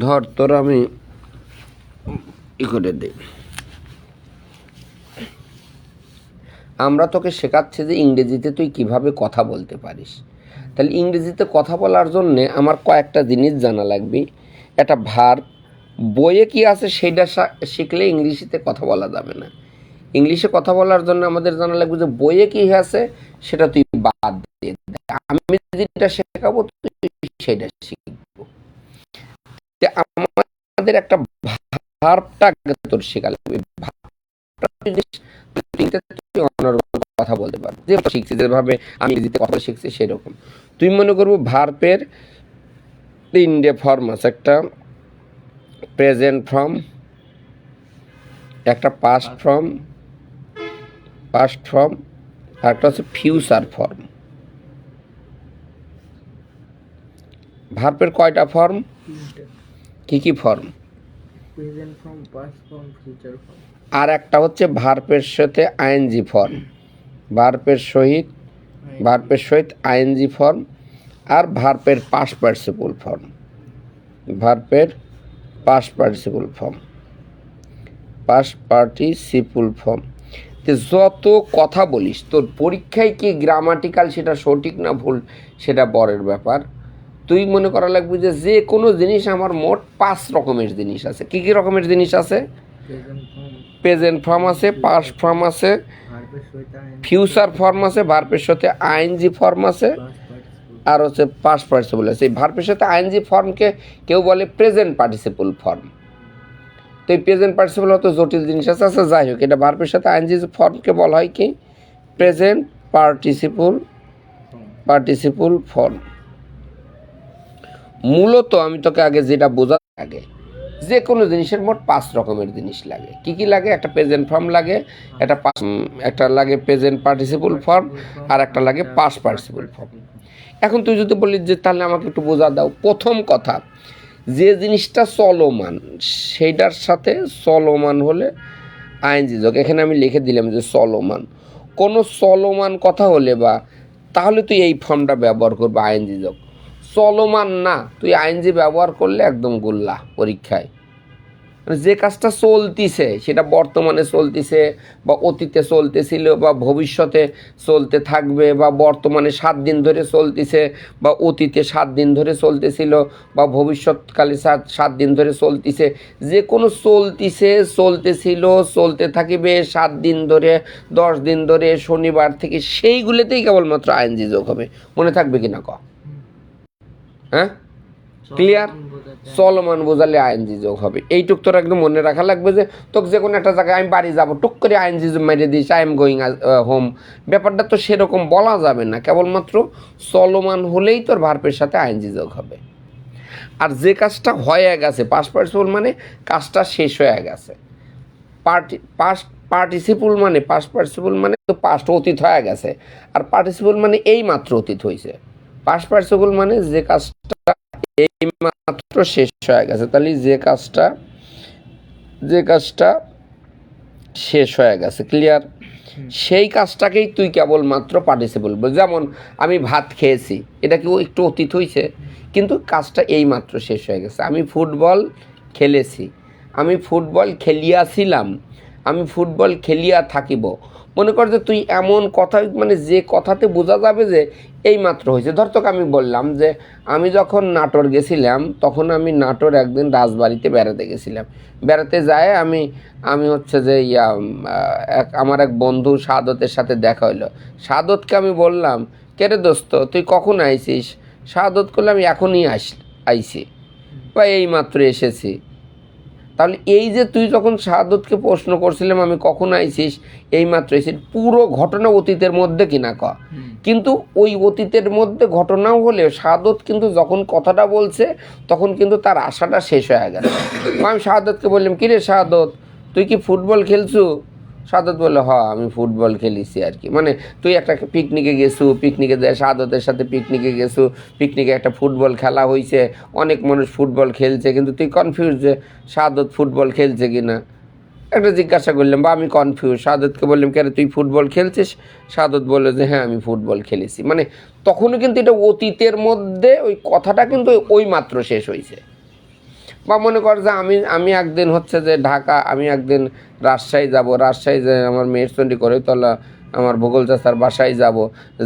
ধর তোর আমি করে দিই, আমরা তোকে শেখাচ্ছি যে ইংরেজিতে তুই কিভাবে কথা বলতে পারিস। তাহলে ইংরেজিতে কথা বলার জন্যে আমার কয়েকটা জিনিস জানা লাগবে। একটা ভার্ব, বইয়ে কি আছে সেইটা শিখলে ইংলিশে কথা বলা যাবে না। ইংলিশে কথা বলার জন্য আমাদের জানা লাগবে যে বইয়ে কি আছে সেটা তুই বাদ দিয়ে দে, আমি যেটা শেখাবো তুই সেটা শিখবো। আমাদের একটা ভার্বটা তোর শেখা লাগবে। কথা বলতে পারবো, যে শিখছি যেভাবে আমি ইংরেজিতে কথা শিখছি সেরকম। তুই মনে করবো ভার্বের তিনটে ফর্ম আছে, একটা প্রেজেন্ট ফর্ম, একটা পাস্ট ফর্ম আর একটা হচ্ছে ফিউচার ফর্ম। ভার্বের কয়টা ফর্ম? কি কি form? Present form, past form, future form. আর একটা হচ্ছে ভার্বের সাথে আইএনজি ফর্ম, ভার্বের সহিত আইএনজি ফর্ম, আর ভার্বের পাস্ট পার্টিসিপল ফর্ম, যত কথা বলিস তোর পরীক্ষায় কি গ্রামাটিক্যাল সেটা সঠিক না ভুল সেটা বরের ব্যাপার। তুই মনে করা লাগবে যে কোনো জিনিস আমার মোট 5 রকমের জিনিস আছে। কি কি রকমের জিনিস আছে? প্রেজেন্ট ফর্ম আছে, পাস্ট ফর্ম আছে, ফিউচার ফর্ম আছে, ভার্বের সাথে আইএনজি ফর্ম আছে, আর হচ্ছে পাস্ট পার্টিসিপল আছে। এই ভার্বের সাথে আইএনজি ফর্মকে কেউ বলে প্রেজেন্ট পার্টিসিপল ফর্ম। তো এই প্রেজেন্ট পার্টিসিপল হয়তো জটিল জিনিস আছে, আচ্ছা যাই হোক, এটা ভার্বের সাথে আইএনজি ফর্মকে বলা হয় কি? Present participle form. মূলত আমি তোকে আগে যেটা বোঝা লাগে, যে কোনো জিনিসের মোট 5 রকমের জিনিস লাগে। কি কি লাগে? একটা প্রেজেন্ট ফর্ম লাগে, একটা লাগে প্রেজেন্ট পার্টিসিপল ফর্ম, আর একটা লাগে পাস্ট পার্টিসিপল ফর্ম। এখন তুই যদি বলিস যে তাহলে আমাকে একটু বোঝা দাও, প্রথম কথা, যে জিনিসটা চলমান সেইটার সাথে চলমান হলে আইএনজি যোগ। এখানে আমি লিখে দিলাম যে চলমান, কোনো চলমান কথা হলে বা তাহলে তুই এই ফর্মটা ব্যবহার করবে আইএনজি যোগ। চলমান না, তুই আইএনজি ব্যবহার করলে একদম গোল্লা পরীক্ষায়। মানে যে কাজটা চলতিছে সেটা বর্তমানে চলতিছে বা অতীতে চলতেছিল বা ভবিষ্যতে চলতে থাকবে বা বর্তমানে 7 দিন ধরে চলতিছে বা অতীতে 7 দিন ধরে চলতেছিল বা ভবিষ্যৎকালে 7 দিন ধরে চলতিছে, যে কোনো চলতেছিল, চলতে থাকিবে 7 দিন ধরে, 10 দিন ধরে, শনিবার থেকে, সেইগুলোতেই কেবলমাত্র আইএনজি যোগ হবে। মনে থাকবে কিনা ক? হ্যাঁ, ক্লিয়ার? চলমান বোঝালে আইএনজি যোগ হবে। এইটুক তোর একদম মনে রাখা লাগবে যে তোকে যে কোনো একটা জায়গায় আমি বাড়ি যাবো, টুক করে আইএনজি মেরে this, I am going home, ব্যাপারটা তো সেরকম বলা যাবে না। কেবলমাত্র চলমান হলেই তোর ভার্বের সাথে আইএনজি যোগ হবে। আর যে কাজটা হয়ে গেছে, পাস্ট পার্টিসিপল মানে কাজটা শেষ হয়ে গেছে। পার্টিসিপল মানে পাস্ট পার্টিসিপল মানে তো পাস্ট অতীত হয়ে গেছে, আর পার্টিসিপল মানে এই মাত্র অতীত হয়েছে। পাস্ট পার্টিসিপল মানে যে কাজটা এই মাত্র শেষ হয়ে গেছে। তাহলে যে কাজটা শেষ হয়ে গেছে, ক্লিয়ার? সেই কাজটাকেই তুই কেবলমাত্র পার্টিসিপল বল। যেমন আমি ভাত খেয়েছি, এটা কি একটু অতীত হয়েছে, কিন্তু কাজটা এই মাত্র শেষ হয়ে গেছে। আমি ফুটবল খেলেছি, আমি ফুটবল খেলিয়াছিলাম, আমি ফুটবল খেলিয়া থাকিব। মনে কর যে তুই এমন কথা, মানে যে কথাতে বোঝা যাবে যে এই মাত্র হয়েছে। ধর তোকে আমি বললাম যে আমি যখন নাটোর গেছিলাম, তখন আমি নাটোর একদিন রাজবাড়িতে বেড়াতে গেছিলাম। বেড়াতে যায় আমি হচ্ছে যে আমার এক বন্ধু শাহাদতের সাথে দেখা হইলো। শাহাদতকে আমি বললাম, কে রে দোস্ত তুই কখন আইছিস? শাহাদত করলে আমি এখনই আইছি বা এই মাত্র এসেছি। তাহলে এই যে তুই যখন শাহাদতকে প্রশ্ন করছিলাম আমি কখন আইছিস, এই মাত্র এসেছিস, পুরো ঘটনা অতীতের মধ্যে কিনা ক। কিন্তু ওই অতীতের মধ্যে ঘটনাও হলেও শাহাদত কিন্তু যখন কথাটা বলছে তখন কিন্তু তার আশাটা শেষ হয়ে গেছে। আমি শাহাদতকে বললাম, কিরে শাহাদত তুই কি ফুটবল খেলছু? শাহাদত বললো, হ্যাঁ আমি ফুটবল খেলিছি আর কি। মানে তুই একটা পিকনিকে গেছু, পিকনিকে যায় শাহাদতের সাথে পিকনিকে গেছু, পিকনিকে একটা ফুটবল খেলা হয়েছে, অনেক মানুষ ফুটবল খেলছে, কিন্তু তুই কনফিউজ যে শাহাদত ফুটবল খেলছে কি না। একটা জিজ্ঞাসা করলাম বা আমি কনফিউজ, শাহাদতকে বললাম কেন তুই ফুটবল খেলছিস, শাহাদত বললো যে হ্যাঁ আমি ফুটবল খেলেছি। মানে তখনও কিন্তু এটা অতীতের মধ্যে ওই কথাটা কিন্তু ওই মাত্র শেষ হয়েছে। বা মনে কর যে আমি একদিন হচ্ছে যে ঢাকা, আমি একদিন রাজশাহী যাব, রাজশাহী যে আমার মেয়ের চন্ডী করে তলা আমার ভূগোল চাচার বাসায় যাব,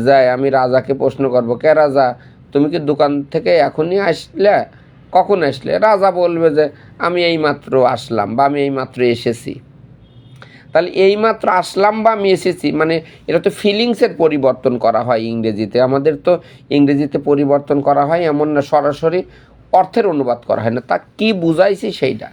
যাই আমি রাজাকে প্রশ্ন করবো, কে রাজা তুমি কি দোকান থেকে এখনই আসলে, কখন আসলে? রাজা বলবে যে আমি এইমাত্র আসলাম বা আমি এইমাত্র এসেছি। তাহলে এইমাত্র আসলাম বা আমি এসেছি মানে এটা তো ফিলিংসের পরিবর্তন করা হয় ইংরেজিতে। আমাদের তো ইংরেজিতে পরিবর্তন করা হয় এমন না, সরাসরি অর্থের অনুবাদ করা হয় না, তা কি বুঝাইছি সেইটা।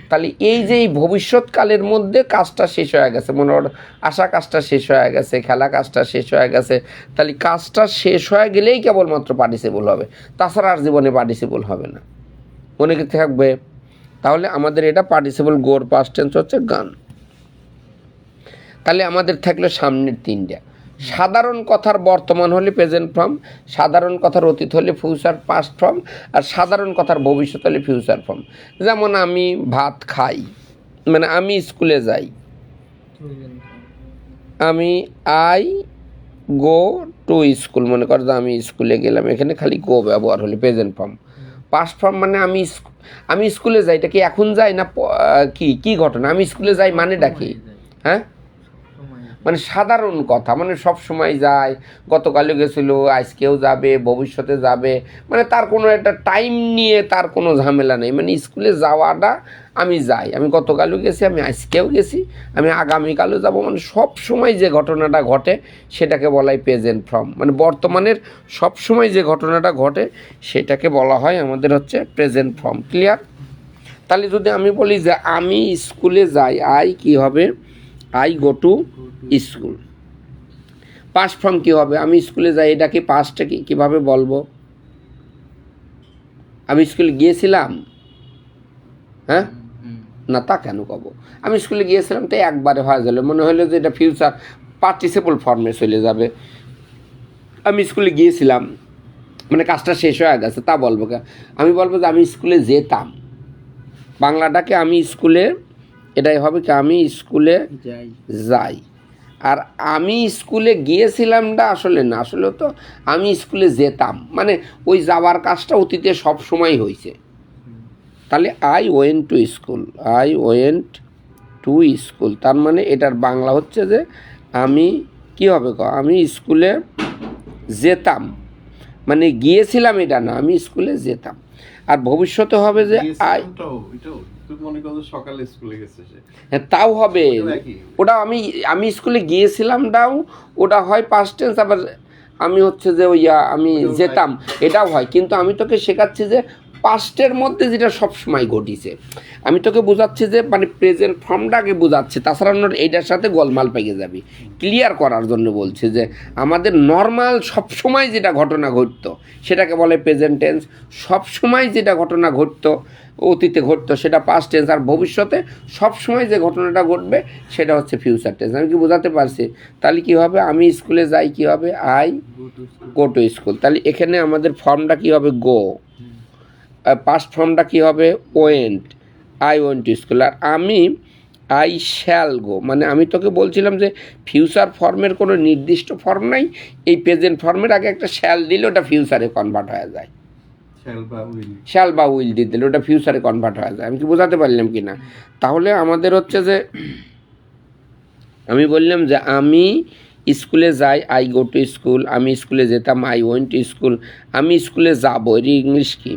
তাহলে এই যে এই ভবিষ্যৎকালের মধ্যে কাজটা শেষ হয়ে গেছে, মনে হয় আশা কাজটা শেষ হয়ে গেছে, খেলা কাজটা শেষ হয়ে গেছে, তাহলে কাজটা শেষ হয়ে গেলেই কেবলমাত্র পার্টিসিপল হবে, তাছাড়া আর জীবনে পার্টিসিপল হবে না, মনে কি থাকবে? তাহলে আমাদের এটা পার্টিসিপল গোর পাস্ট টেন্স হচ্ছে গান। তাহলে আমাদের থাকলো সামনের তিনটা। সাধারণ কথার বর্তমান হলে প্রেজেন্ট ফর্ম, সাধারণ কথার অতীত হলে ফিউচার পাস্ট ফর্ম, আর সাধারণ কথার ভবিষ্যৎ হলে ফিউচার ফর্ম। যেমন আমি ভাত খাই, মানে আমি স্কুলে যাই, প্রেজেন্ট ফর্ম। আমি আই গো টু স্কুল, মনে করো যে আমি স্কুলে গেলাম, এখানে খালি গো ব্যবহার হলে প্রেজেন্ট ফর্ম। পাস্ট ফর্ম মানে আমি স্কুলে যাই, এটা কি এখন যাই না কি ঘটনা? আমি স্কুলে যাই মানেটা কি? হ্যাঁ, মানে সাধারণ কথা, মানে সব সময় যায়, গতকালও গেছিল, আজকেও যাবে, ভবিষ্যতে যাবে, মানে তার কোনো একটা টাইম নিয়ে তার কোনো ঝামেলা নেই। মানে স্কুলে যাওয়াটা আমি যাই, আমি গতকালও গেছি, আমি আজকেও গেছি, আমি আগামীকালও যাব, মানে সব সময় যে ঘটনাটা ঘটে সেটাকে বলা হয় প্রেজেন্ট ফর্ম। মানে বর্তমানের সব সময় যে ঘটনাটা ঘটে সেটাকে বলা হয় আমাদের হচ্ছে প্রেজেন্ট ফর্ম। ক্লিয়ার? তাহলে যদি আমি বলি যে আমি স্কুলে যাই, আই কি হবে? I go to school. Past form কী হবে? আমি স্কুলে যাই, এটাকে পাস্টে কীভাবে বলবো? আমি স্কুলে গিয়েছিলাম, হ্যাঁ না, তা কেন কব? আমি স্কুলে গিয়েছিলাম তো একবারে হয়ে গেল, মনে হলো যে এটা ফিউচার পার্টিসিপল ফর্মে চলে যাবে। আমি স্কুলে গিয়েছিলাম মানে কাজটা শেষ হয়ে গেছে, তা বলবো কে? আমি বলবো যে আমি স্কুলে যেতাম, বাংলাটাকে আমি স্কুলে, এটাই হবে কি আমি স্কুলে যাই। আর আমি স্কুলে গিয়েছিলামটা আসলে না, আসলে তো আমি স্কুলে যেতাম, মানে ওই যাওয়ার কাজটা অতীতে সব সময় হয়েছে। তাহলে I went to school, I went to school, তার মানে এটার বাংলা হচ্ছে যে আমি কি হবে আমি স্কুলে যেতাম, মানে গিয়েছিলাম এটা না, আমি স্কুলে যেতাম। আর ভবিষ্যতে হবে যে আই, সকালে স্কুলে গেছে সে, হ্যাঁ তাও হবে, ওটা আমি স্কুলে গিয়েছিলামটাও ওটা হয় পাস্ট টেন্স, আবার আমি হচ্ছে যে আমি যেতাম এটাও হয়, কিন্তু আমি তোকে শেখাচ্ছি যে পাস্টের মধ্যে যেটা সবসময় ঘটিছে, আমি তোকে বোঝাচ্ছি যে মানে প্রেজেন্ট ফর্মটাকে বোঝাচ্ছি, তাছাড়া এইটার সাথে গোলমাল পেয়ে যাবি। ক্লিয়ার করার জন্য বলছি যে আমাদের নর্মাল সবসময় যেটা ঘটনা ঘটতো সেটাকে বলে প্রেজেন্ট টেন্স, সবসময় যেটা ঘটনা ঘটতো অতীতে ঘটতো সেটা পাস্ট টেন্স, আর ভবিষ্যতে সবসময় যে ঘটনাটা ঘটবে সেটা হচ্ছে ফিউচার টেন্স। আমি কি বোঝাতে পারছি? তাহলে কী হবে? আমি স্কুলে যাই কী হবে? I go to school. তাহলে এখানে আমাদের ফর্মটা কী হবে? গো। পাস্ট ফর্মটা কী হবে? Went, I went to school. আর আমি আই শ্যাল গো, মানে আমি তোকে বলছিলাম যে ফিউচার ফর্মের কোনো নির্দিষ্ট ফর্ম নাই, এই প্রেজেন্ট ফর্মের আগে একটা শ্যাল দিলে ওটা ফিউচারে কনভার্ট হয়ে যায়, শ্যাল বা উইল দিয়ে দিলে ওটা ফিউচারে কনভার্ট হয়ে যায়। আমি কি বোঝাতে পারলাম কি না? তাহলে আমাদের হচ্ছে যে আমি বললাম যে আমি স্কুলে যাই, আই গো টু স্কুল, আমি স্কুলে যেতাম, আই ওয়েন্ট টু স্কুল, আমি স্কুলে যাবো, এর ইংলিশ কি?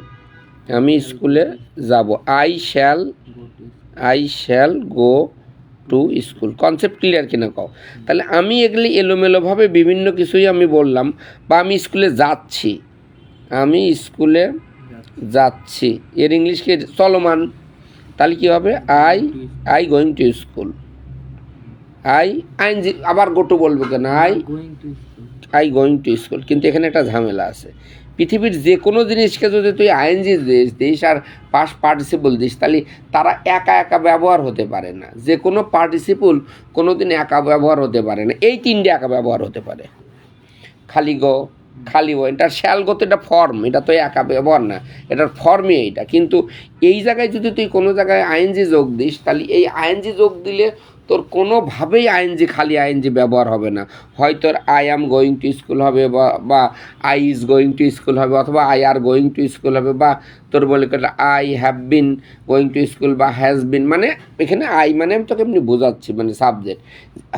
আমি স্কুলে যাব, I shall go to school. Concept clear কিনা কও? তাহলে আমি এগুলি এলোমেলোভাবে বিভিন্ন কিছুই আমি বললাম, বা আমি স্কুলে যাচ্ছি, আমি স্কুলে যাচ্ছি, এর ইংলিশ কি? চলমান। তাহলে কী হবে? I going to school, ING আবার গোটু বলবো কেন? I going to school. কিন্তু এখানে একটা ঝামেলা আছে, পৃথিবীর যে কোনো জিনিসকে যদি তুই আইএনজি দিস আর পাস্ট পার্টিসিপল দিস, তাহলে তারা একা একা ব্যবহার হতে পারে না। যে কোনো পার্টিসিপল কোনো দিন একা ব্যবহার হতে পারে না, এই তিনটে একা ব্যবহার হতে পারে, খালি গো, খালি ও এটা শ্যাল গো, তো এটা ফর্ম, এটা তো একা ব্যবহার না, এটার ফর্মই এইটা। কিন্তু এই জায়গায় যদি তুই কোনো জায়গায় আইএনজি যোগ দিস, তাহলে এই আইএনজি যোগ দিলে তোর কোনোভাবেই আইএনজি খালি আইএনজি ব্যবহার হবে না। হয় তোর I am going to school হবে, বা I is going to school হবে, অথবা I are going to school হবে, বা তোর বলে I have been going to school, বা হ্যাজ বিন। মানে এখানে আই মানে আমি তোকে এমনি বোঝাচ্ছি, মানে সাবজেক্ট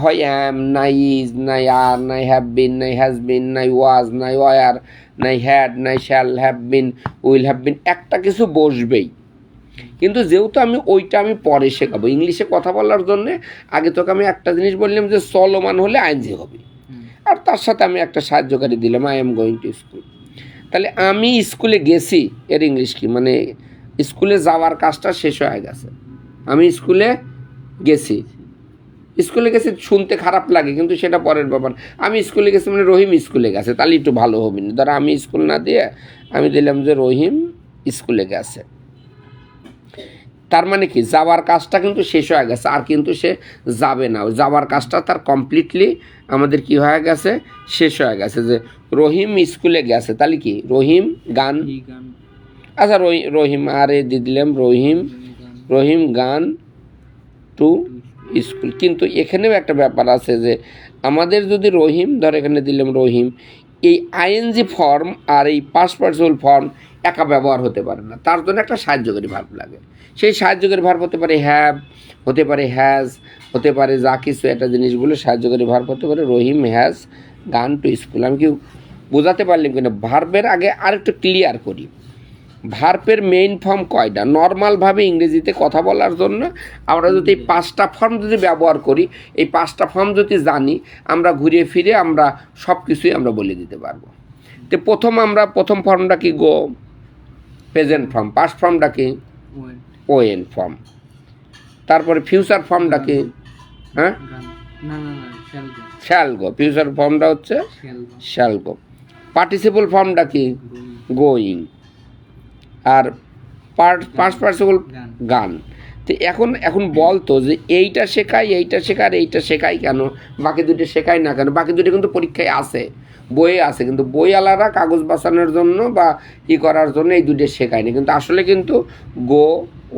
হয় অ্যাম, নাই ইজ, নাই আর, নাই হ্যাভ বিন, নাই হ্যাজ বিন, নাই ওয়াজ, নাই ওয়ার, নাই হ্যাড, নাই shall have been, will have বিন, একটা কিছু বসবেই। কিন্তু যেহেতু ওইটা আমি পরে শেখাবো, ইংলিশে কথা বলার জন্যে আগে তোকে আমি একটা জিনিস বললাম যে চলমান হলে আইনজি হবে, আর তার সাথে আমি একটা সাহায্যকারী দিলাম, I am going to school. তাহলে আমি স্কুলে গেছি, এর ইংলিশ কি, মানে স্কুলে যাওয়ার কাজটা শেষ হয়ে গেছে। আমি স্কুলে গেছি, স্কুলে গেছি শুনতে খারাপ লাগে, কিন্তু সেটা পরের ব্যাপার। আমি স্কুলে গেছি মানে রহিম স্কুলে গেছে, তাহলে একটু ভালো হবে না। ধর আমি স্কুল না দিয়ে আমি দিলাম যে রহিম স্কুলে গেছে, তার মানে কি যাওয়ার কাজটা কিন্তু শেষ হয়ে গেছে, আর কিন্তু সে যাবে না। যাওয়ার কাজটা তার কমপ্লিটলি আমাদের কি হয়ে গেছে, শেষ হয়ে গেছে। যে রহিম স্কুলে গেছে, তাহলে কি রহিম গান, আচ্ছা রহিম আরে দিয়ে দিলাম রহিম গান টু স্কুল। কিন্তু এখানেও একটা ব্যাপার আছে যে আমাদের যদি রহিম, ধর এখানে দিলাম রহিম, এই আইএনজি ফর্ম আর এই পাস্ট পার্টিসিপল ফর্ম একা ব্যবহার হতে পারে না, তার জন্য একটা সাহায্যকারী ভার্ব লাগে। সেই সাহায্যকারী ভার্ব হতে পারে হ্যাভ, হতে পারে হ্যাজ, হতে পারে যা কিছু একটা জিনিসগুলো সাহায্যকারী ভার্ব হতে পারে। রহিম হ্যাজ গান টু স্কুল। আমি কি বোঝাতে পারলাম কিনা? ভার্বের আগে আর একটু ক্লিয়ার করি, ভার্বের মেইন ফর্ম কয়টা? নর্মালভাবে ইংরেজিতে কথা বলার জন্য আমরা যদি এই 5টা ফর্ম যদি ব্যবহার করি, এই 5টা ফর্ম যদি জানি, আমরা ঘুরিয়ে ফিরে আমরা সব কিছুই আমরা বলে দিতে পারবো। তো প্রথম ফর্মটা কি? গো, প্রেজেন্ট ফর্ম। পাস্ট ফর্মটা কি? When form. তারপরে ফিউচার ফর্মটা কি? হ্যাঁ, শ্যাল গো। ফিউচার ফর্মটা হচ্ছে শ্যাল গো। পার্টিসিপল ফর্মটা কি? গোয়িং। আর পাস্ট পার্টিসিপল গান। তো এখন বলতো যে এইটা শেখাই, এইটা শেখার, এইটা শেখাই কেন, বাকি দুটো শেখাই না কেন? বাকি দুটো কিন্তু পরীক্ষায় আসে, বইয়ে আছে, কিন্তু বইওয়ালারা কাগজ বাঁচানোর জন্য বা ই করার জন্য এই দুটো শেখায় না। কিন্তু আসলে কিন্তু গো,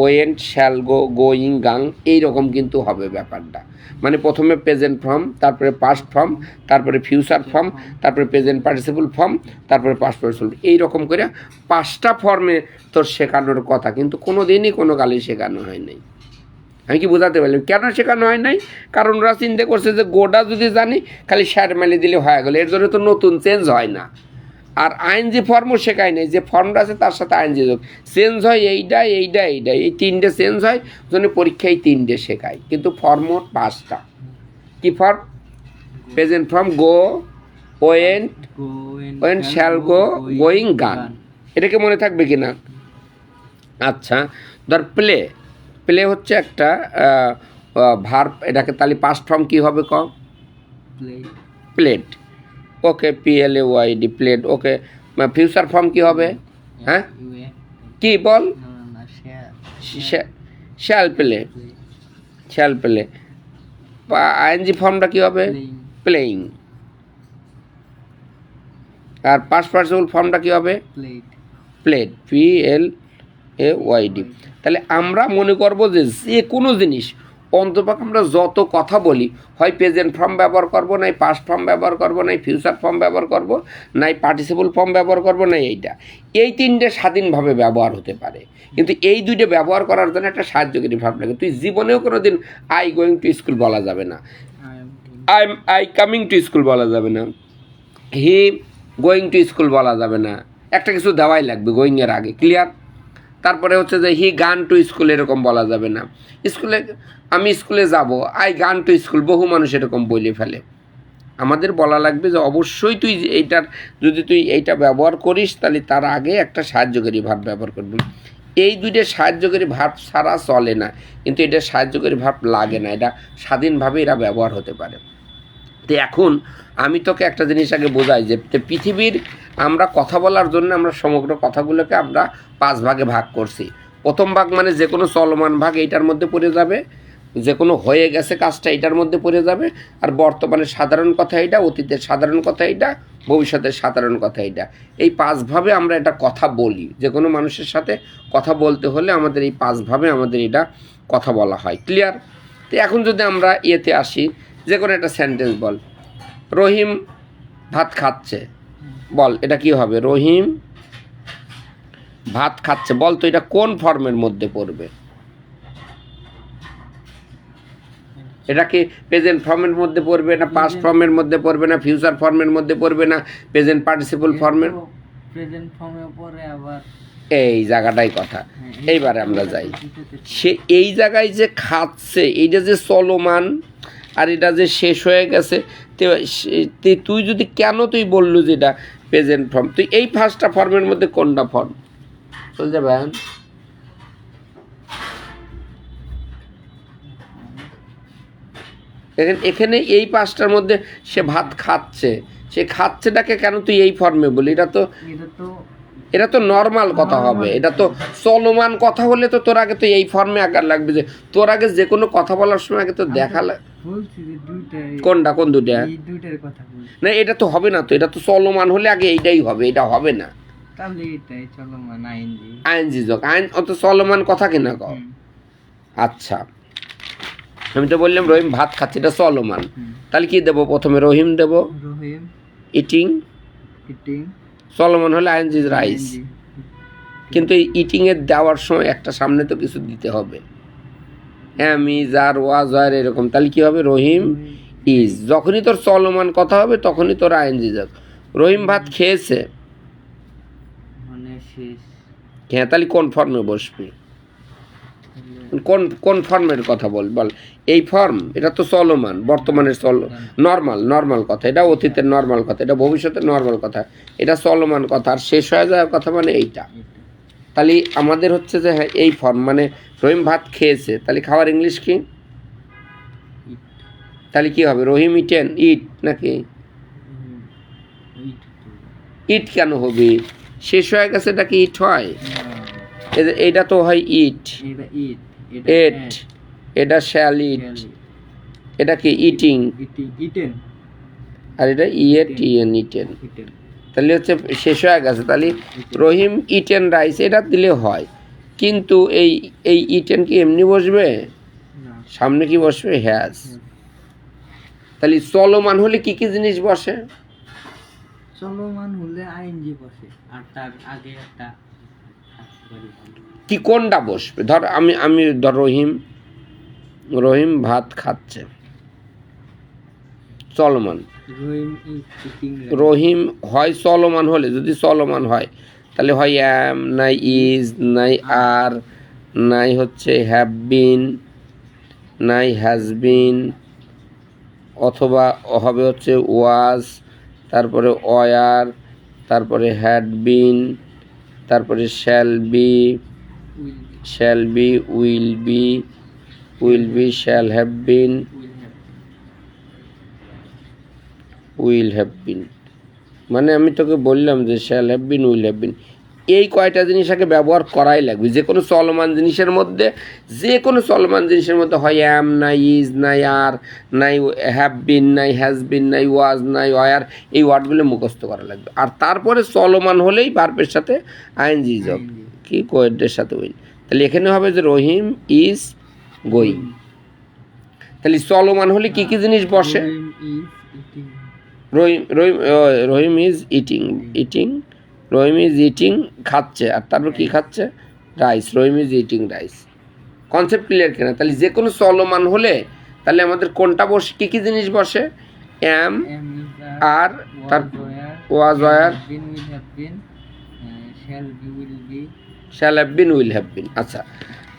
ওয়েন্ট, শ্যাল গো, গোয়িং, গাং এইরকম কিন্তু হবে ব্যাপারটা। মানে প্রথমে প্রেজেন্ট ফর্ম, তারপরে পাস্ট ফর্ম, তারপরে ফিউচার ফর্ম, তারপরে প্রেজেন্ট পার্টিসিপল ফর্ম, তারপরে পাস্ট পার্টিসিপল। এইরকম করে 5টা ফর্মে তোর শেখানোর কথা, কিন্তু কোনো দিনই কোনো কালেই শেখানো হয় নাই। আমি কি বোঝাতে পারলাম কেন শেখানো হয় নাই? কারণ ওরা চিন্তা করছে যে গোটা যদি জানি খালি শ্যার মেলে দিলে হয়ে গেলো, এর জন্য তো নতুন চেঞ্জ হয় না। আর আইএনজি ফর্মও শেখায় নাই, যে ফর্মটা আছে তার সাথে আইএনজি যোগ চেঞ্জ হয়, এইটা এই 3টে চেঞ্জ হয়, জন্য পরীক্ষায় 3টে শেখায়, কিন্তু ফর্ম 5টা। কি ফর্ম? প্রেজেন্ট ফর্ম গো, ওয়েন্ট, শ্যাল গো, গোয়িং, গান। এটাকে মনে থাকবে কি না? আচ্ছা, ধর প্লে হচ্ছে একটা ভার্ব, এটাকে তাহলে পাস্ট ফর্ম কি হবে? প্লেড। ওকে, PLAYD, প্লেড। ওকে, ফিউচার ফর্ম কি হবে? হ্যাঁ, কি বল? Shall play. আইএনজি ফর্মটা কি হবে? প্লেইং। আর পাস্ট পার্টিসিপল ফর্মটা কি হবে? Played, PLAYD। তাহলে আমরা মনে করবো যে কোনো জিনিস অন্তপক্ষে আমরা যত কথা বলি, হয় প্রেজেন্ট ফর্ম ব্যবহার করবো, নাই পাস্ট ফর্ম ব্যবহার করবো, নাই ফিউচার ফর্ম ব্যবহার করবো, নাই পার্টিসিপল ফর্ম ব্যবহার করবো, নাই এই 3টে স্বাধীনভাবে ব্যবহার হতে পারে। কিন্তু এই 2টে ব্যবহার করার জন্য একটা সাহায্যকারী ভাব লাগে। তুই জীবনেও কোনো দিন আই গোয়িং টু স্কুল বলা যাবে না, আই কামিং টু স্কুল বলা যাবে না, হি গোয়িং টু স্কুল বলা যাবে না। একটা কিছু দেওয়াই লাগবে গোয়িংয়ের আগে, ক্লিয়ার? তারপরে হচ্ছে যে হি গান টু স্কুল, এরকম বলা যাবে না। আমি স্কুলে যাব, আই গান টু স্কুল, বহু মানুষ এরকম বলে ফেলে। আমাদের বলা লাগবে যে অবশ্যই তুই যদি তুই এইটা ব্যবহার করিস, তাহলে তার আগে একটা সাহায্যকারী ভার্ব ব্যবহার করবি। এই 2টে সাহায্যকারী ভার্ব ছাড়া চলে না, কিন্তু এটা সাহায্যকারী ভার্ব লাগে না, এটা স্বাধীনভাবে এরা ব্যবহার হতে পারে। তো এখন আমি তোকে একটা জিনিস আগে বোঝাই যে পৃথিবীর আমরা কথা বলার জন্য আমরা সমগ্র কথাগুলোকে আমরা 5 ভাগে ভাগ করছি। প্রথম ভাগ মানে যে কোনো চলমান ভাগ এইটার মধ্যে পড়ে যাবে, যে কোনো হয়ে গেছে কাজটা এইটার মধ্যে পড়ে যাবে, আর বর্তমানে সাধারণ কথা এইটা, অতীতের সাধারণ কথা এইটা, ভবিষ্যতের সাধারণ কথা এটা। এই পাঁচভাবে আমরা এটা কথা বলি, যে কোনো মানুষের সাথে কথা বলতে হলে আমাদের এই পাঁচভাবে আমাদের এটা কথা বলা হয়। ক্লিয়ার? তো এখন যদি আমরা ইয়েতে আসি, যে কোনো একটা সেন্টেন্স বল, রহিম ভাত খাচ্ছে, বল এটা কি হবে? রহিম ভাত খাচ্ছে, বল তো এটা কোন ফর্মের মধ্যে পড়বে? এটা কি প্রেজেন্ট ফর্মের মধ্যে পড়বে, না পাস্ট ফর্মের মধ্যে পড়বে, না ফিউচার ফর্মের মধ্যে পড়বে, না প্রেজেন্ট পার্টিসিপল ফর্মের? প্রেজেন্ট ফর্মে পরে আবার এই জায়গাটাই কথা। এইবারে আমরা যাই, সে এই জায়গায় যে খাচ্ছে, এইটা যে চলমান আর এটা যে শেষ হয়ে গেছে, তুই যদি কেন তুই বললু যে এটা প্রেজেন্ট ফর্ম, তুই এই ফার্স্টটা ফর্মের মধ্যে কোনটা ফর্ম চল যাবে? এখানে এই পাঁচটার মধ্যে সে ভাত খাচ্ছে, সে খাচ্ছেটাকে কেন তুই এই ফর্মে বলি? এটা তো নর্মাল কথা হবে, এটা তো চলমান কথা হলে তো তোর আগে তো এই ফর্মে আকার লাগবে, যে তোর আগে যে কোনো কথা বলার সময় আগে তো দেখা কোনটা, কোন দুইটা? না এটা তো হবে না, তো এটা তো চলমান হলে আগে এইটাই হবে, এটা হবে না। আইএনজি যোগ আইন, অত চলমান কথা কিনা কও। আচ্ছা, আমি তো বললাম রহিম ভাত খাচ্ছে, এটা চলমান, তাহলে কি দেবো? প্রথমে রহিম দেবো, ইটিং, চলমান হলে আইএনজি রাইস। কিন্তু এই ইটিং এর দেওয়ার সময় একটা সামনে তো কিছু দিতে হবে, ইজ আর ওয়াজ আর এরকম, তাহলে কি হবে? রহিম ইজ। যখনই তোর চলমান কথা হবে তখনই তোর আইএনজি যাক। রহিম ভাত খেয়েছে, হ্যাঁ, তাহলে কোন ফর্মে বসবি? কোন ফর্মের কথা বল? এই ফর্ম, এটা তো চলমান, বর্তমানের নর্মাল কথা, এটা অতীতের নর্মাল কথা, এটা ভবিষ্যতের নর্মাল কথা, এটা চলমান কথা, আর শেষ হয়ে যাওয়ার কথা মানে এইটা। তাহলে আমাদের হচ্ছে যে হ্যাঁ এই ফর্ম, মানে রহিম ভাত খেয়েছে, তাহলে খাওয়ার ইংলিশ কি? তাহলে কি হবে? রহিম ইটেন, ইট নাকি? ইট কেন হবে? শেষ হয়ে গেছে, এটা কি ইট হয়? এইটা তো হয় ইট, এট, এটা শ্যাল ইট, এটা কি ইটিং, আর এটা ইয়েন, ইটেন। তাহলে হচ্ছে শেষ হয়ে গেছে, তাহলে রহিম ইটেন রাইস এটা দিলে হয়। কিন্তু এই ইটেন কি এমনি বসবে? সামনে কি বসবে? হ্যাজ। তাহলে চলমান হলে কি কি জিনিস বসে? চলমান হলে আইএনজি বসে, আর তার আগে একটা কি কোনটা বসবে? ধর আমি ধর রহিম ভাত খাচ্ছে, চলমান। রহিম হয় চলমান হলে, যদি চলমান হয় তাহলে হয় অ্যাম, নাই ইজ, নাই আর, নাই হচ্ছে হ্যাভ বিন, নাই হ্যাজ বিন, অথবা হবে হচ্ছে ওয়াজ, তারপরে ওয়ার, তারপরে হ্যাড বিন, তারপরে shall be, will be, shall have been, will have বিন। মানে আমি তোকে বললাম যে shall have been, will have বিন, এই কয়টা জিনিস আগে ব্যবহার করাই লাগবে। যে কোনো চলমান জিনিসের মধ্যে হয় অ্যাম, নাই ইজ, নাই আর, নাই হ্যাভ বিন, নাই হ্যাজ বিন, নাই ওয়াজ, নাই ওয়ার, এই ওয়ার্ডগুলো মুখস্থ করা লাগবে। আর তারপরে চলমান হলেই ভার্বের সাথে আইএনজি যোগ, কি কোয়েডের সাথে উইল। তাহলে এখানে হবে যে রহিম ইজ গোয়িং। তাহলে চলমান হলে কি কি জিনিস বসে? Rahim is eating, Rahim is eating খাচ্ছে, আর তারপর কি খাচ্ছে? Rice, Rahim is eating rice. Concept clear কিনা? তাহলে যে কোনো চলমান হলে তাহলে আমাদের কোনটা বসে, কি কি জিনিস বসে? অ্যাম, আর, তার was, were, shall have been, will have been. আচ্ছা,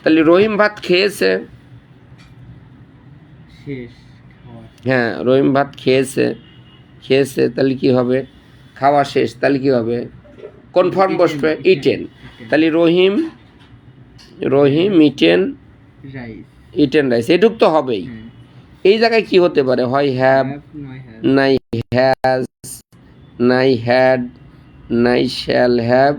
তাহলে রহিম ভাত খেয়েছে, হ্যাঁ রহিম ভাত খেয়েছে, তাহলে কি হবে? খাওয়া শেষ, তাহলে কি হবে? কোন ফর্ম বসবে? ইটেন। তাহলে রহিম ইটেন রাইস, এটুক তো হবেই। এই জায়গায় কি হতে পারে? হয় হ্যাভ, নাই হ্যাজ, নাই হ্যাড, নাই শ্যাল হ্যাভ,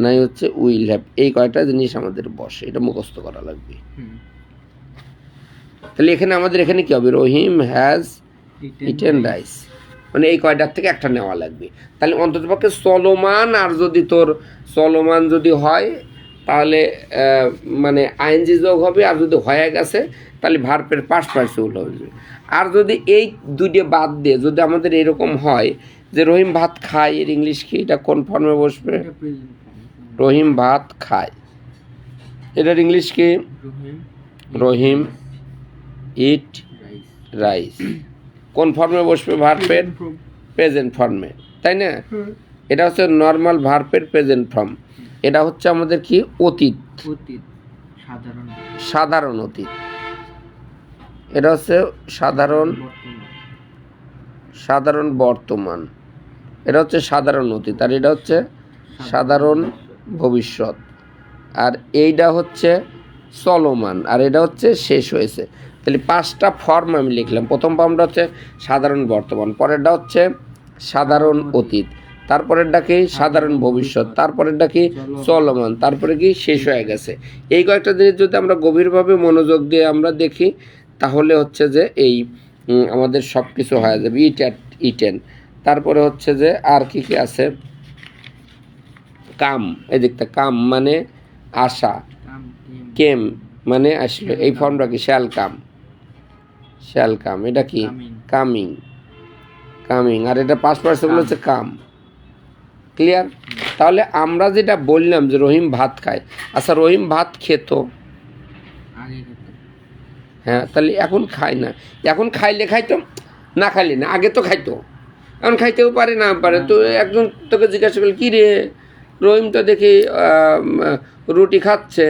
নাই হচ্ছে উইল হ্যাভ। এই কয়টা জিনিস আমাদের বসে, এটা মুখস্থ করা লাগবে। তাহলে এখানে আমাদের কি হবে? রহিম হ্যাজ ইটেন রাইস। মানে এই কয়টার থেকে একটা নেওয়া লাগবে। তাহলে অন্ততপক্ষে চলমান, আর যদি তোর চলমান যদি হয় তাহলে মানে আইএনজি যোগ হবে, আর যদি হয়ে গেছে তাহলে ভার্বের পাস্ট পার্টিসিপল হবে। আর যদি এই দুইটা বাদ দিয়ে যদি আমাদের এরকম হয় যে রহিম ভাত খায়, এর ইংলিশ কি, এটা কোন ফর্মে বসবে? এটা প্রেজেন্ট ফর্ম। রহিম ভাত খায়, এটার ইংলিশ কি? রহিম ইট রাইস। রাইস। কোন ফর্মে বসবে? ভার্বের প্রেজেন্ট ফর্মে, তাই না? এটা হচ্ছে নর্মাল ভার্বের প্রেজেন্ট ফর্ম। এটা হচ্ছে আমাদের কি? অতীত, অতীত, সাধারণ, সাধারণ অতীত। এটা হচ্ছে সাধারণ, বর্তমান, সাধারণ বর্তমান। এটা হচ্ছে সাধারণ অতীত, আর এটা হচ্ছে সাধারণ ভবিষ্যৎ। আর এইটা হচ্ছে চলমান, আর এটা হচ্ছে শেষ হয়েছে। তাহলে পাঁচটা ফর্ম আমি লিখলাম। প্রথম ফর্মটা হচ্ছে সাধারণ বর্তমান, পরেরটা হচ্ছে সাধারণ অতীত, তারপরেরটা কি? সাধারণ ভবিষ্যৎ, তারপরেরটা কি? চলমান, তারপরে কি? শেষ হয়ে গেছে। এই কয়েকটা জিনিস যদি আমরা গভীরভাবে মনোযোগ দিয়ে আমরা দেখি তাহলে হচ্ছে যে এই আমাদের সব কিছু হয়ে যাবে। ইটেন, তারপরে হচ্ছে যে আর কি কি আছে? কাম, এই দেখতে কাম মানে আশা, কাম, কেম মানে আসলে, এই ফর্মটা কি? Shall come, shall come. এটা কি? Coming, coming. আর এটা পাস্ট পার্টিসিপল হচ্ছে কাম। ক্লিয়ার? তাহলে আমরা যেটা বললাম যে রহিম ভাত খায়, আচ্ছা রহিম ভাত খেত, আগে খেত, হ্যাঁ, তাহলে এখন খায় না। এখন খাইলে খাইতো, না খাইলে না। আগে তো খাইতো, এখন খাইতেও পারে না পারে। তো একজন তোকে জিজ্ঞাসা করল, কী রে রহিম তো দেখি রুটি খাচ্ছে,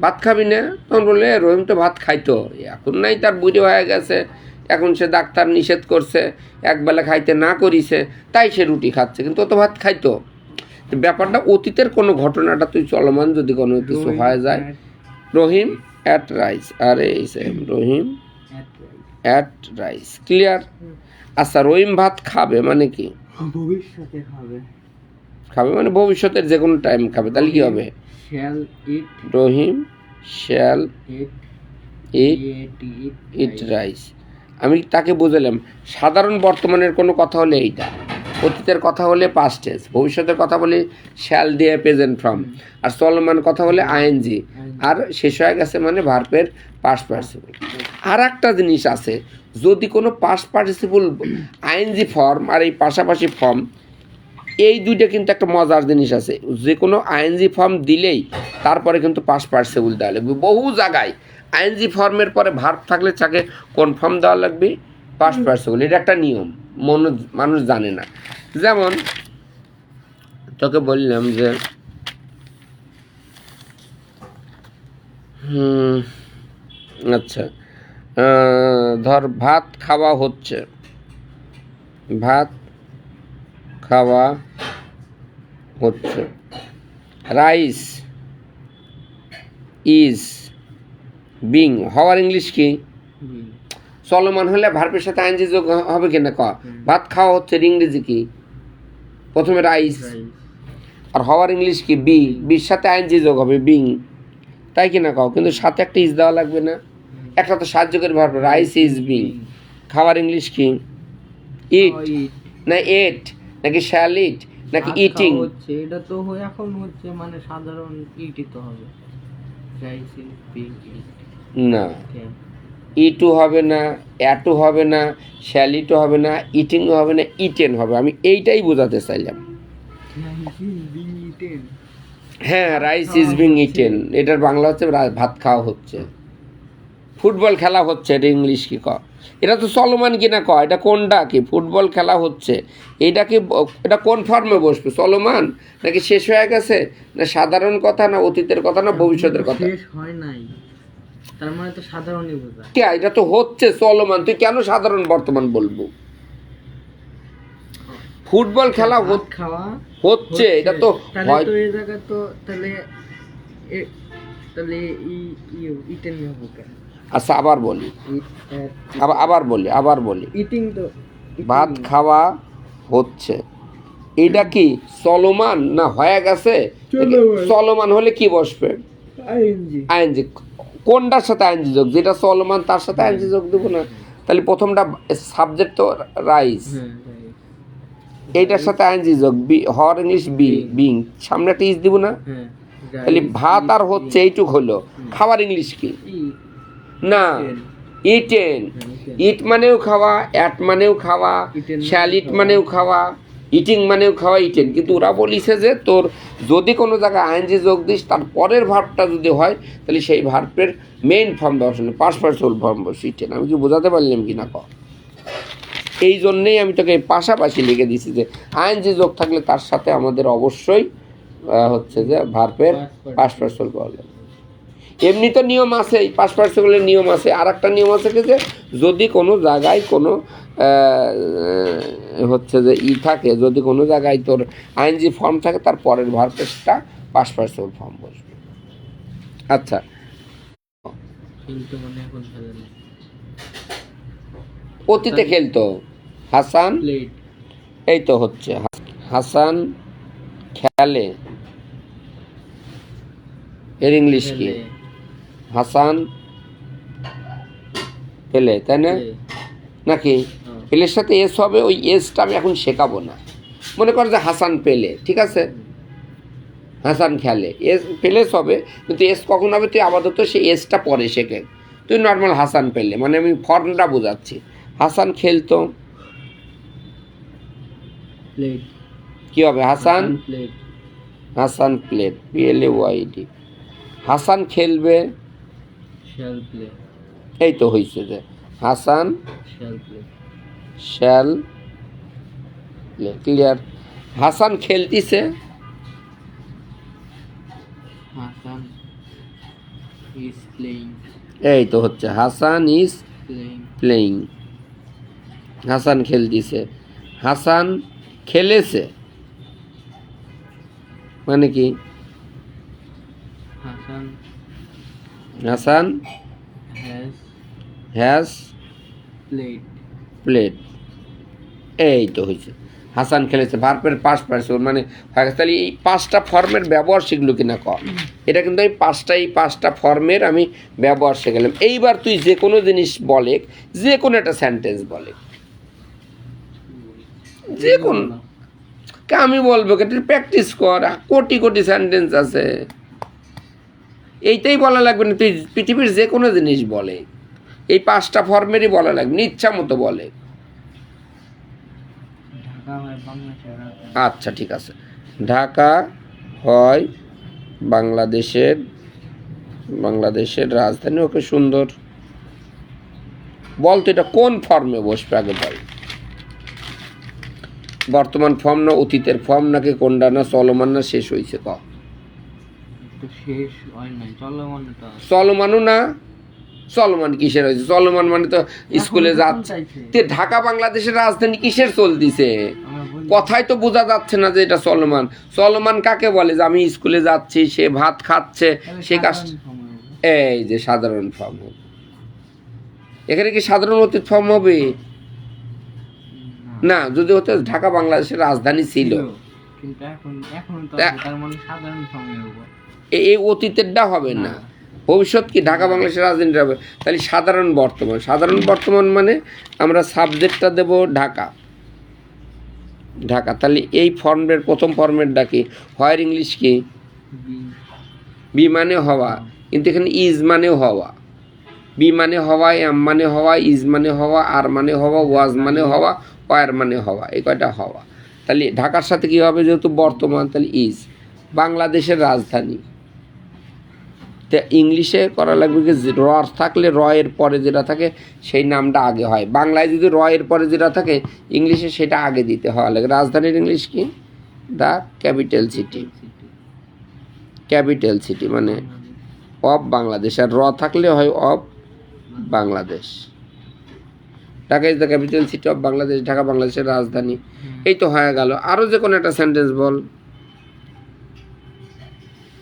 ভাত খাবি না? তখন বললে রহিম তো ভাত খাইতো, এখন নাই, তার বুড়ি হয়ে গেছে, এখন সে ডাক্তার নিষেধ করছে, একবেলা খাইতে না করিছে, তাই সে রুটি খাচ্ছে, কিন্তু ও তো ভাত খাইতো। তো ব্যাপারটা অতীতের কোনো ঘটনাটা তুই চলমান যদি কোনো কিছু হয়ে যায়, রহিম অ্যাট রাইস, আর এই সেম রহিম অ্যাট রাইস। ক্লিয়ার? আচ্ছা রহিম ভাত খাবে মানে কি? ভবিষ্যতে খাবে, খাবে মানে ভবিষ্যতের যে কোনো টাইম খাবে, তাহলে কি হবে? শ্যাল ইট, রহিম শ্যাল ইট, ইট রাইস। আমি তাকে বুঝালাম সাধারণ বর্তমানের কোনো কথা হলে এইটা, অতীতের কথা হলে পাস্ট টেন্স, ভবিষ্যতের কথা বলে শ্যাল দিয়ে প্রেজেন্ট ফর্ম, আর চলমান কথা হলে আইএনজি, আর শেষ হয়ে গেছে মানে ভার্বের পাস্ট পার্টিসিপল। আর একটা জিনিস আছে, যদি কোনো পাস্ট পার্টিসিপল আইএনজি ফর্ম আর এই পাশাপাশি ফর্ম, এই দুইটা কিন্তু একটা মজার জিনিস আছে। যে কোনো আইএনজি ফর্ম দিলেই তারপরে কিন্তু পাস্ট পার্টিসিপল দেওয়া লাগবে। বহু জায়গায় আইএনজি ফর্মের পরে ভার্ব থাকলে তাকে কোন ফর্ম দেওয়া লাগবে? Past participle. এটা একটা নিয়ম, মানুষ জানে না। যেমন তোকে বললাম যে আচ্ছা ধর ভাত খাওয়া হচ্ছে, ভাত খাওয়া হচ্ছে, রাইস ইজ বিং, হওয়ার ইংলিশ কি? চলমান হলে ভার্বের সাথে আইএনজি যোগ হবে কিনা ক? ভাত খাওয়া হচ্ছে ইংরেজি কি? প্রথমে রাইস, আর হওয়ার ইংলিশ কি? বি, বির সাথে আইএনজি যোগ হবে বিং, তাই কিনা কও? কিন্তু সাথে একটা ইজ দেওয়া লাগবে না? একটা তো সাহায্যকারী ভার্ব, রাইস ইজ বিং। খাওয়ার ইংলিশ কি? ইট না এট, নাকি শ্যাল ইট, নাকি ইটিং? হচ্ছে এটা তো এখন হচ্ছে মানে সাধারণ ইটই তো হবে, রাইস ইজ বিং, না, ইটু হবে না, অ্যাটু হবে না, শ্যালিটু হবে না, ইটিংও হবে না, ইটেন হবে। আমি এইটাই বোঝাতে চাইলাম। হ্যাঁ, রাইস ইজ বিং ইটেন, এটার বাংলা হচ্ছে ভাত খাওয়া হচ্ছে। ফুটবল খেলা হচ্ছে, এটা ইংলিশ কি ক? এটা তো চলমান কিনা ক? এটা কোনটা কি? ফুটবল খেলা হচ্ছে, এইটা কি? এটা কোন ফর্মে বসবে? চলমান নাকি শেষ হয়ে গেছে, না সাধারণ কথা, না অতীতের কথা, না ভবিষ্যতের কথা? শেষ হয় নাই, তার মানে তো সাধারণই বোঝায়। কে? এটা তো হচ্ছে চলমান, তুই কেন সাধারণ বর্তমান বলবো? ফুটবল খেলা খাওয়া হচ্ছে, এটা তো তাহলে তো এই জায়গা তো তাহলে তাহলে ইটেন হবে কেন? আচ্ছা আবার বলি, আবার বলি ইটিং তো ভাত খাওয়া হচ্ছে, এটা কি চলমান না হয়ে গেছে? চলমান হলে কি বসবে? আইএনজি। কোনটার সাথে আইএনজি যোগ? যেটা চলমান তার সাথে আইএনজি যোগ দেবো না? তাহলে প্রথমটা সাবজেক্ট তো রাইস, এইটার সাথে আইএনজি যোগ বি হর ইংলিশ বি বিং সামনে একটা ইস দিব না, হ্যাঁ তাহলে ভাত আর হচ্ছে এইটুক হলো। খাবার ইংলিশ কি? না, ইটেন। ইট মানেও খাওয়া, অ্যাট মানেও খাওয়া, শ্যাল ইট মানেও খাওয়া, ইটিং মানেও খাওয়া, ইটেন। কিন্তু ওরা বলিছে যে তোর যদি কোনো জায়গায় আইএনজি যোগ দিস তার পরের ভার্বটা যদি হয় তাহলে সেই ভার্বের মেইন ফর্ম বসানো পাস্ট পার্টিসিপল ফর্ম বসে ইটেন। আমি কি বোঝাতে পারলাম কি না ক? এই জন্যেই আমি তোকে পাশাপাশি লিখে দিছি যে আইএনজি যোগ থাকলে তার সাথে আমাদের অবশ্যই হচ্ছে যে ভার্বের পাস্ট পার্টিসিপল পাওয়া যাবে। এমনি তো নিয়ম আছে, পাস্ট পার্টিসিপলের নিয়ম আছে। আর একটা নিয়ম আছে কি যে যদি কোনো জায়গায় কোনো হচ্ছে যে থাকে, যদি কোনো জায়গায় তোর আইএনজি ফর্ম থাকে তার পরের ভার্বেরটা পাস্ট পার্টিসিপল ফর্ম বসবে। আচ্ছা, কিন্তু মানে এখন খেলে না। অতীতে খেলতো হাসান, প্লেট এই তো হচ্ছে হাসান খেলে, এর ইংলিশ কি? হাসান পেলে, তাই না? নাকি পেলের সাথে এস হবে, ওই এসটা আমি এখন শেখাবো না। মনে কর যে হাসান পেলে, ঠিক আছে, হাসান খেলে, এস পেলেস হবে, কিন্তু এস কখন হবে তুই আপাতত সেই এসটা পরে শেখে। তুই নর্মাল হাসান পেলে, মানে আমি ফর্মটা বোঝাচ্ছি। হাসান খেলতো, প্লেট কি হবে? Hasan played Hasan played, PLAYD। Hasan খেলবে, শ্যাল প্লে এই তো হয়েছে যে Hasan shall play shall play. Clear? Hasan খেলতিছে, হাসান ইজ প্লেইং এই তো হচ্ছে Hasan is playing playing. Hasan খেলতিছে, হাসান খেলেছে, মানে কি? Hasan Hasan has has played played, এই তো হয়েছে হাসান খেলেছে। ভার্বের পাস্ট পার্টিসিপল মানে হয়ে গেছে। তাহলে এই পাঁচটা ফর্মের ব্যবহার শিখলো কিনা ক? এটা কিন্তু আমি পাঁচটা ফর্মের আমি ব্যবহার শিখলাম। এইবার তুই যে কোনো জিনিস বলে, যে কোনো একটা সেন্টেন্স বলে, যে কোনো, আমি বলবো তুই প্র্যাকটিস কর, কোটি কোটি সেন্টেন্স আছে, এইটাই বলা লাগবে না। তুই পৃথিবীর যে কোনো জিনিস বলে, এই পাঁচটা ফর্মেরই বলা লাগবে না, ইচ্ছা মতো বলে। ঢাকা হয় বাংলাদেশের আচ্ছা ঠিক আছে, ঢাকা হয় বাংলাদেশের রাজধানী। ওকে, সুন্দর। বল তো এটা কোন ফর্মে বসবে আগে বল। বর্তমান ফর্ম না অতীতের ফর্ম, নাকি কোনটা, না চলমান, না শেষ হয়েছে? ক। তো শেষ হয় নাই, চলমানটা চলমানও না, চলমান কিসের হয়েছে? চলমান মানে তো স্কুলে যাচ্ছে। তে ঢাকা বাংলাদেশের রাজধানী কিসের চলতিছে? কথাই তো বোঝা যাচ্ছে না যে এটা চলমান। চলমান কাকে বলে? যে আমি স্কুলে যাচ্ছি, সে ভাত খাচ্ছে, সে কাজ, এই যে সাধারণ ফর্ম হবে। এখানে কি সাধারণ অতীত ফর্ম হবে? না, যদি হতে ঢাকা বাংলাদেশের রাজধানী ছিল, কিন্তু এখন তো তার মানে সাধারণ ফর্মে হবে। এই অতীতেরটা হবে না। ভবিষ্যৎ কি ঢাকা বাংলাদেশের রাজধানী হবে। তাহলে সাধারণ বর্তমান, সাধারণ বর্তমান মানে আমরা সাবজেক্টটা দেব ঢাকা, ঢাকা। তাহলে এই ফর্মের প্রথম ফর্মেরটা কি? হয়ের ইংলিশ কি? বি মানে হওয়া, কিন্তু এখানে ইজ মানেও হওয়া। বি মানে হওয়া, এম মানে হওয়া, ইজ মানে হওয়া, আর মানে হওয়া, ওয়াজ মানে হওয়া, ওয়ার মানে হওয়া, এই কয়টা হওয়া। তাহলে ঢাকার সাথে কী হবে? যেহেতু বর্তমান, তাহলে ইজ। বাংলাদেশের রাজধানী, তা ইংলিশে করা লাগবে কি? র থাকলে র এর পরে যেটা থাকে সেই নামটা আগে হয়। বাংলায় যদি র এর পরে যেটা থাকে ইংলিশে সেটা আগে দিতে হওয়া লাগে। রাজধানীর ইংলিশ কি? The capital city. Capital city মানে অফ বাংলাদেশ, আর র থাকলে হয় of Bangladesh. Dhaka is the capital city of Bangladesh, Dhaka বাংলাদেশের রাজধানী। এই তো হয়ে গেল। আরও যে কোনো একটা সেন্টেন্স বল,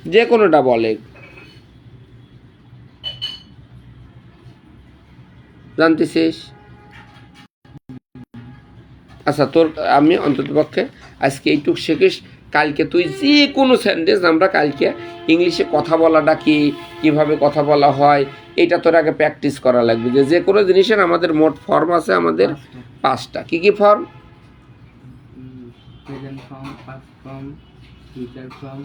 যে কোনোটা বলে, জানতেছিস? আচ্ছা, তোর আমি অন্ততপক্ষে আজকে এইটুকু শিখিস। কালকে তুই যে কোনো সেন্টেন্স, আমরা কালকে ইংলিশে কথা বলাটা কি, কীভাবে কথা বলা হয়, এটা তোর আগে প্র্যাকটিস করা লাগবে। যে কোনো জিনিসের আমাদের মোট ফর্ম আছে আমাদের পাঁচটা। কী কী form? Present form, past form, future form,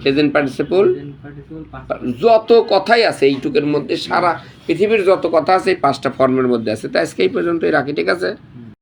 present participle, present participle, past যত কথাই আছে এইটুকের মধ্যে, সারা পৃথিবীর যত কথা আছে এই 5টা ফর্মের মধ্যে আছে। তো আজকে এই পর্যন্তই রাখি, ঠিক আছে?